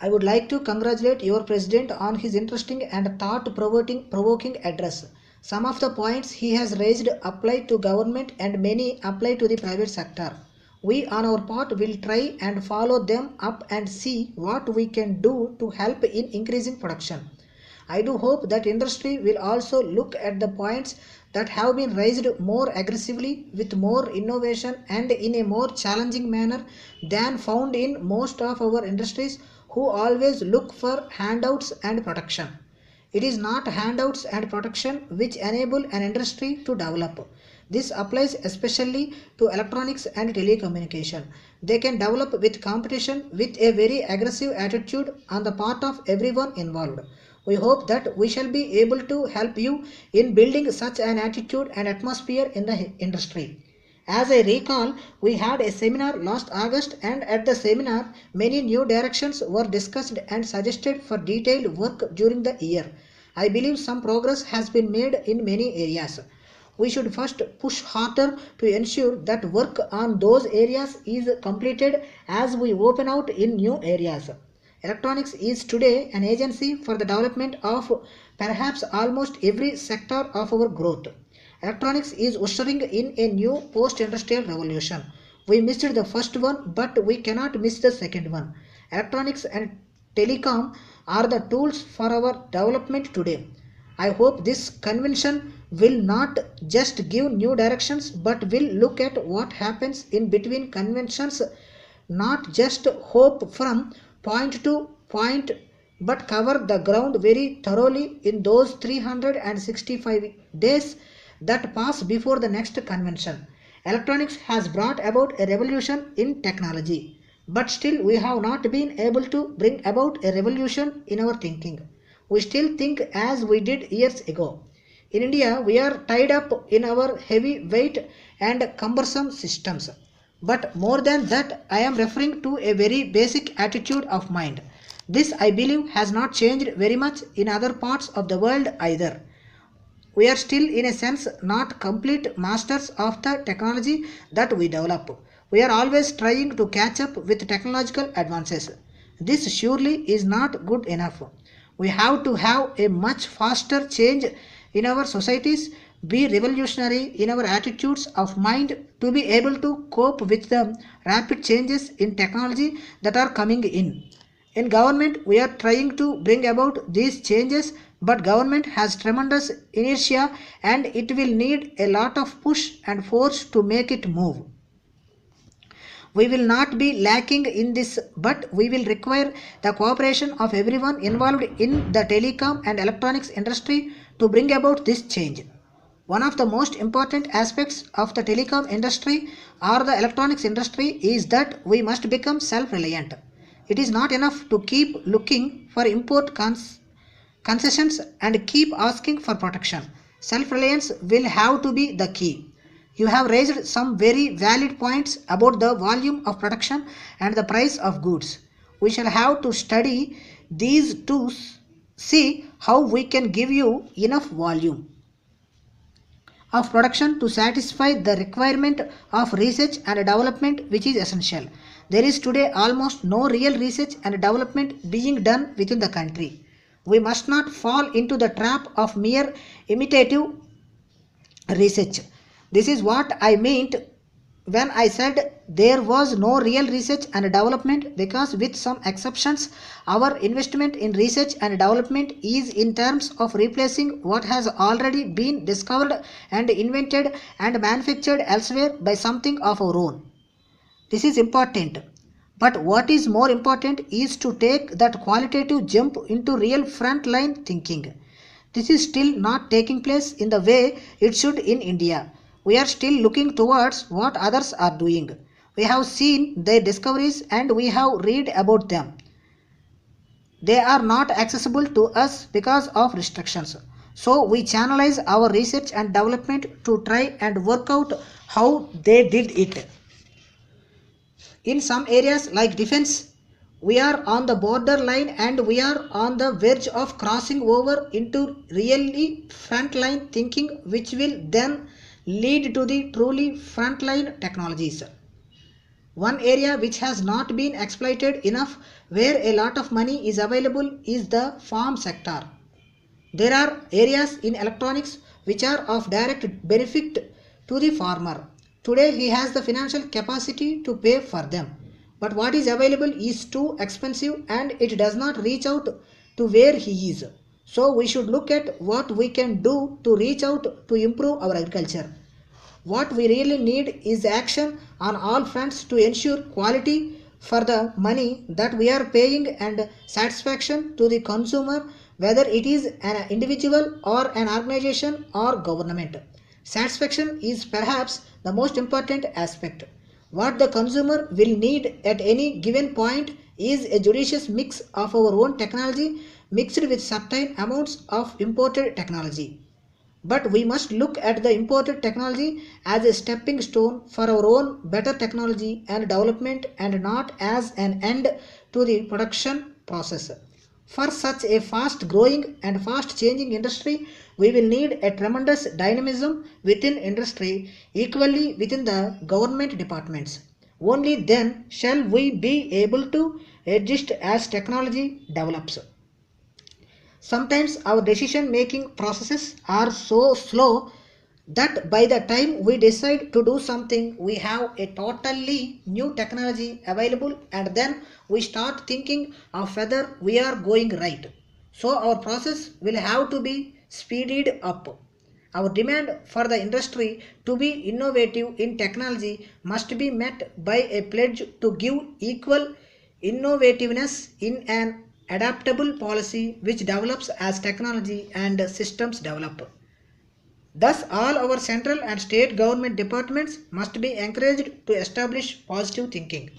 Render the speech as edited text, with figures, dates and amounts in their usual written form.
I would like to congratulate your president on his interesting and thought-provoking address. Some of the points he has raised apply to government and many apply to the private sector. We on our part will try and follow them up and see what we can do to help in increasing production. I do hope that industry will also look at the points that have been raised more aggressively with more innovation and in a more challenging manner than found in most of our industries who always look for handouts and protection. It is not handouts and protection which enable an industry to develop. This applies especially to electronics and telecommunication. They can develop with competition with a very aggressive attitude on the part of everyone involved. We hope that we shall be able to help you in building such an attitude and atmosphere in the industry. As I recall, we had a seminar last August, and at the seminar, many new directions were discussed and suggested for detailed work during the year. I believe some progress has been made in many areas. We should first push harder to ensure that work on those areas is completed as we open out in new areas. Electronics is today an agency for the development of perhaps almost every sector of our growth. Electronics is ushering in a new post-industrial revolution. We missed the first one, but we cannot miss the second one. Electronics and telecom are the tools for our development today. I hope this convention will not just give new directions but will look at what happens in between conventions, not just hope from point to point but cover the ground very thoroughly in those 365 days that pass before the next convention. Electronics has brought about a revolution in technology, but still we have not been able to bring about a revolution in our thinking. We still think as we did years ago. In India, we are tied up in our heavy weight and cumbersome systems. But more than that, I am referring to a very basic attitude of mind. This, I believe, has not changed very much in other parts of the world either. We are still, in a sense, not complete masters of the technology that we develop. We are always trying to catch up with technological advances. This surely is not good enough. We have to have a much faster change in our societies, be revolutionary in our attitudes of mind to be able to cope with the rapid changes in technology that are coming in. In government, we are trying to bring about these changes, but government has tremendous inertia and it will need a lot of push and force to make it move. We will not be lacking in this, but we will require the cooperation of everyone involved in the telecom and electronics industry to bring about this change. One of the most important aspects of the telecom industry or the electronics industry is that we must become self-reliant. It is not enough to keep looking for import concessions and keep asking for protection. Self-reliance will have to be the key. You have raised some very valid points about the volume of production and the price of goods. We shall have to study these to see how we can give you enough volume of production to satisfy the requirement of research and development which is essential. There is today almost no real research and development being done within the country. We must not fall into the trap of mere imitative research. This is what I meant when I said there was no real research and development, because with some exceptions, our investment in research and development is in terms of replacing what has already been discovered and invented and manufactured elsewhere by something of our own. This is important. But what is more important is to take that qualitative jump into real frontline thinking. This is still not taking place in the way it should in India. We are still looking towards what others are doing. We have seen their discoveries and we have read about them. They are not accessible to us because of restrictions. So we channelize our research and development to try and work out how they did it. In some areas like defense, we are on the borderline and we are on the verge of crossing over into really frontline thinking, which will then lead to the truly frontline technologies. One area which has not been exploited enough, where a lot of money is available, is the farm sector. There are areas in electronics which are of direct benefit to the farmer. Today he has the financial capacity to pay for them. But what is available is too expensive and it does not reach out to where he is. So we should look at what we can do to reach out to improve our agriculture. What we really need is action on all fronts to ensure quality for the money that we are paying and satisfaction to the consumer, whether it is an individual or an organization or government. Satisfaction is perhaps the most important aspect. What the consumer will need at any given point is a judicious mix of our own technology mixed with certain amounts of imported technology. But we must look at the imported technology as a stepping stone for our own better technology and development and not as an end to the production process. For such a fast growing and fast changing industry, we will need a tremendous dynamism within industry, equally within the government departments. Only then shall we be able to adjust as technology develops. Sometimes our decision making processes are so slow that by the time we decide to do something, we have a totally new technology available and then we start thinking of whether we are going right. So our process will have to be speeded up. Our demand for the industry to be innovative in technology must be met by a pledge to give equal innovativeness in an adaptable policy which develops as technology and systems develop. Thus, all our central and state government departments must be encouraged to establish positive thinking.